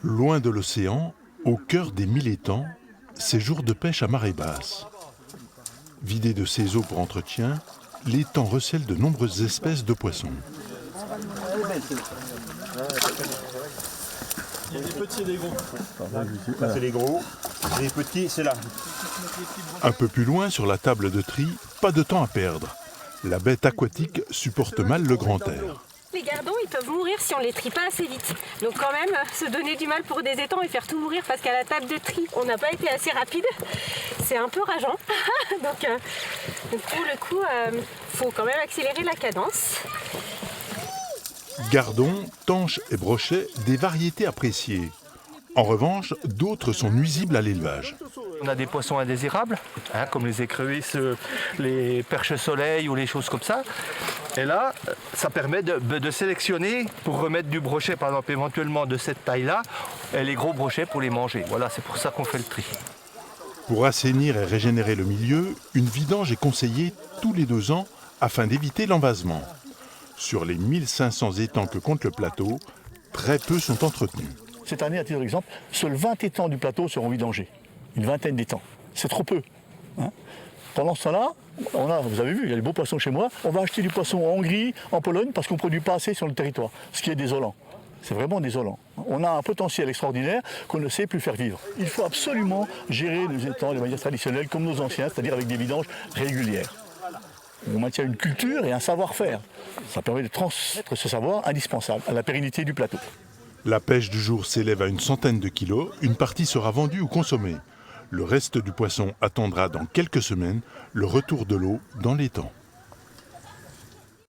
Loin de l'océan, au cœur des 1000 étangs, ces jours de pêche à marée basse. Vidé de ses eaux pour entretien, l'étang recèle de nombreuses espèces de poissons. Il y a des petits et des gros. Là, c'est les gros. Les petits, c'est là. Un peu plus loin, sur la table de tri, pas de temps à perdre. La bête aquatique supporte mal le grand air. Les gardons, ils peuvent mourir si on les trie pas assez vite. Donc quand même, se donner du mal pour des étangs et faire tout mourir parce qu'à la table de tri, on n'a pas été assez rapide, c'est un peu rageant. Donc pour le coup, faut quand même accélérer la cadence. Gardons, tanches et brochets, des variétés appréciées. En revanche, d'autres sont nuisibles à l'élevage. On a des poissons indésirables, comme les écrevisses, les perches soleil ou les choses comme ça. Et là, ça permet de sélectionner pour remettre du brochet, par exemple, éventuellement de cette taille-là, et les gros brochets pour les manger. Voilà, c'est pour ça qu'on fait le tri. Pour assainir et régénérer le milieu, une vidange est conseillée tous les 2 ans afin d'éviter l'envasement. Sur les 1500 étangs que compte le plateau, très peu sont entretenus. Cette année, à titre d'exemple, seuls 20 étangs du plateau seront vidangés. Une vingtaine d'étangs. C'est trop peu. Pendant ce temps-là, vous avez vu, il y a des beaux poissons chez moi. On va acheter du poisson en Hongrie, en Pologne, parce qu'on ne produit pas assez sur le territoire. Ce qui est désolant. C'est vraiment désolant. On a un potentiel extraordinaire qu'on ne sait plus faire vivre. Il faut absolument gérer les étangs de manière traditionnelle, comme nos anciens, c'est-à-dire avec des vidanges régulières. On maintient une culture et un savoir-faire. Ça permet de transmettre ce savoir indispensable à la pérennité du plateau. La pêche du jour s'élève à une centaine de kilos. Une partie sera vendue ou consommée. Le reste du poisson attendra dans quelques semaines le retour de l'eau dans l'étang.